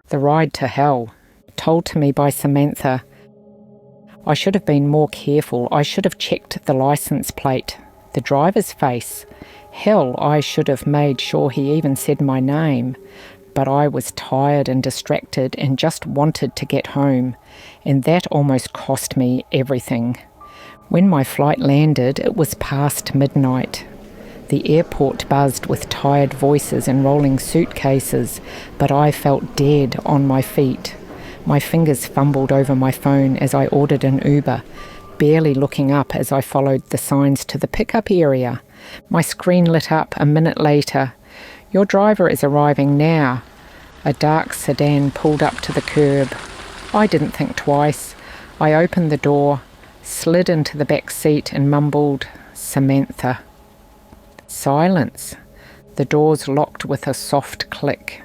The ride to hell, told to me by Samantha. I should have been more careful. I should have checked the license plate, the driver's face. Hell, I should have made sure he even said my name. But I was tired and distracted and just wanted to get home, and that almost cost me everything. When my flight landed, it was past midnight. The airport buzzed with tired voices and rolling suitcases, but I felt dead on my feet. My fingers fumbled over my phone as I ordered an Uber, barely looking up as I followed the signs to the pickup area. My screen lit up a minute later. "Your driver is arriving now." A dark sedan pulled up to the curb. I didn't think twice. I opened the door, slid into the back seat and mumbled, "Samantha." Silence. The doors locked with a soft click.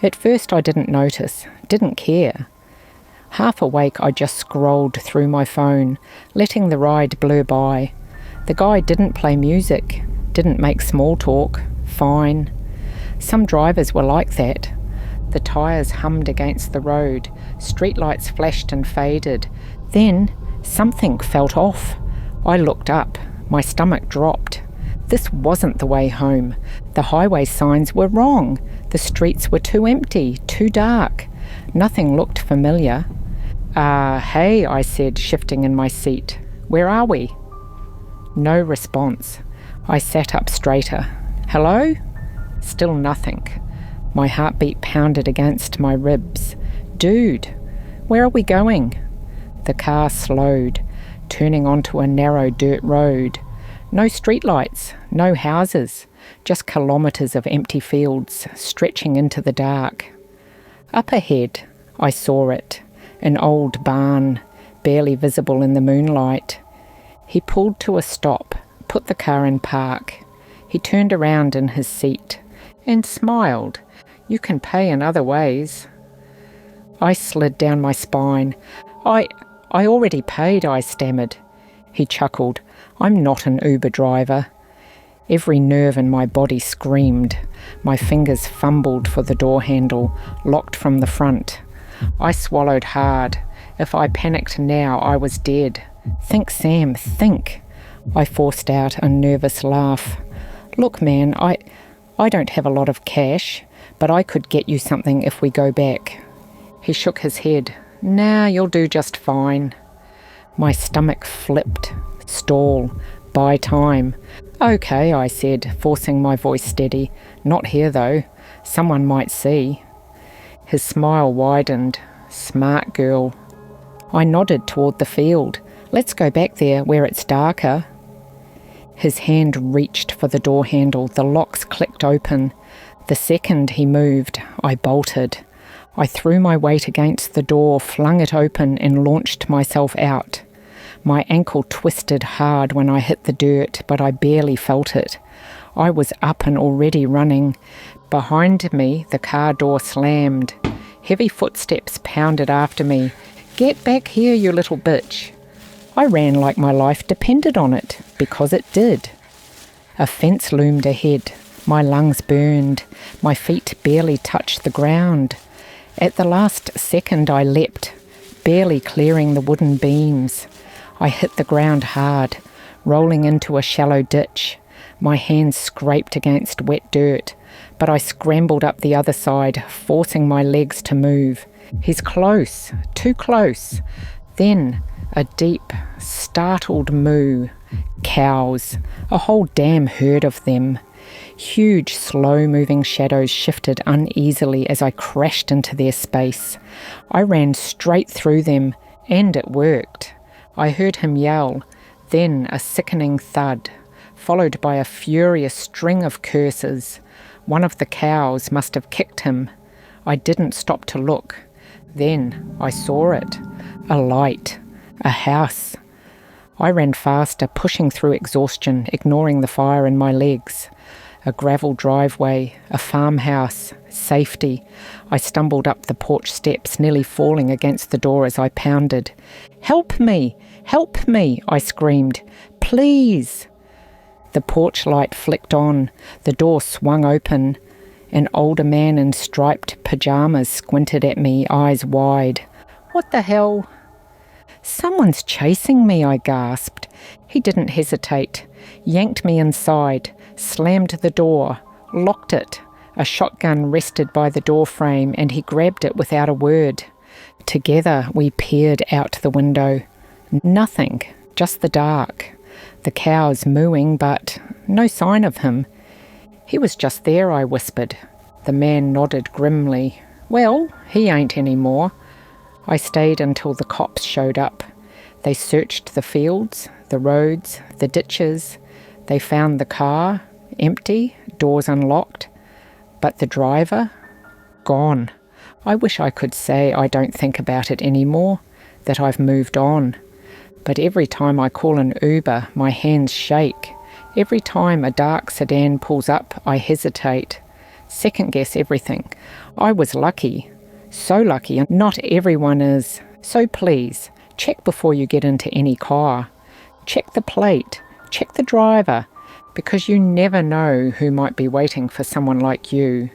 At first I didn't notice, didn't care. Half awake, I just scrolled through my phone, letting the ride blur by. The guy didn't play music, didn't make small talk. Fine. Some drivers were like that. The tyres hummed against the road, streetlights flashed and faded. Then something felt off. I looked up. My stomach dropped. This wasn't the way home. The highway signs were wrong. The streets were too empty, too dark. Nothing looked familiar. Hey, I said, shifting in my seat. "Where are we?" No response. I sat up straighter. "Hello?" Still nothing. My heartbeat pounded against my ribs. "Dude, where are we going?" The car slowed, turning onto a narrow dirt road. No streetlights, no houses, just kilometres of empty fields stretching into the dark. Up ahead, I saw it, an old barn, barely visible in the moonlight. He pulled to a stop, put the car in park. He turned around in his seat and smiled. "You can pay in other ways." I slid down my spine. I already paid," I stammered. He chuckled. "I'm not an Uber driver." Every nerve in my body screamed. My fingers fumbled for the door handle, locked from the front. I swallowed hard. If I panicked now, I was dead. "Think, Sam, think." I forced out a nervous laugh. "Look, man, I don't have a lot of cash, but I could get you something if we go back." He shook his head. "Nah, you'll do just fine." My stomach flipped. Stall. Buy time. "Okay," I said, forcing my voice steady. "Not here, though. Someone might see." His smile widened. "Smart girl." I nodded toward the field. "Let's go back there where it's darker." His hand reached for the door handle. The locks clicked open. The second he moved, I bolted. I threw my weight against the door, flung it open, and launched myself out. My ankle twisted hard when I hit the dirt, but I barely felt it. I was up and already running. Behind me, the car door slammed. Heavy footsteps pounded after me. "Get back here, you little bitch." I ran like my life depended on it, because it did. A fence loomed ahead. My lungs burned. My feet barely touched the ground. At the last second I leapt, barely clearing the wooden beams. I hit the ground hard, rolling into a shallow ditch. My hands scraped against wet dirt, but I scrambled up the other side, forcing my legs to move. He's close, too close. Then a deep, startled moo. Cows, a whole damn herd of them. Huge, slow-moving shadows shifted uneasily as I crashed into their space. I ran straight through them, and it worked. I heard him yell, then a sickening thud, followed by a furious string of curses. One of the cows must have kicked him. I didn't stop to look. Then I saw it. A light. A house. I ran faster, pushing through exhaustion, ignoring the fire in my legs. A gravel driveway, a farmhouse, safety. I stumbled up the porch steps, nearly falling against the door as I pounded. "Help me! Help me!" I screamed. "Please!" The porch light flicked on. The door swung open. An older man in striped pajamas squinted at me, eyes wide. "What the hell?" "Someone's chasing me," I gasped. He didn't hesitate. Yanked me inside, slammed the door, locked it. A shotgun rested by the door frame and he grabbed it without a word. Together we peered out the window. Nothing, just the dark. The cows mooing, but no sign of him. "He was just there," I whispered. The man nodded grimly. "Well, he ain't anymore." I stayed until the cops showed up. They searched the fields, the roads, the ditches. They found the car, empty, doors unlocked. But the driver? Gone. I wish I could say I don't think about it anymore, that I've moved on. But every time I call an Uber, my hands shake. Every time a dark sedan pulls up, I hesitate. Second-guess everything. I was lucky. So lucky, and not everyone is. So please, check before you get into any car. Check the plate. Check the driver. Because you never know who might be waiting for someone like you.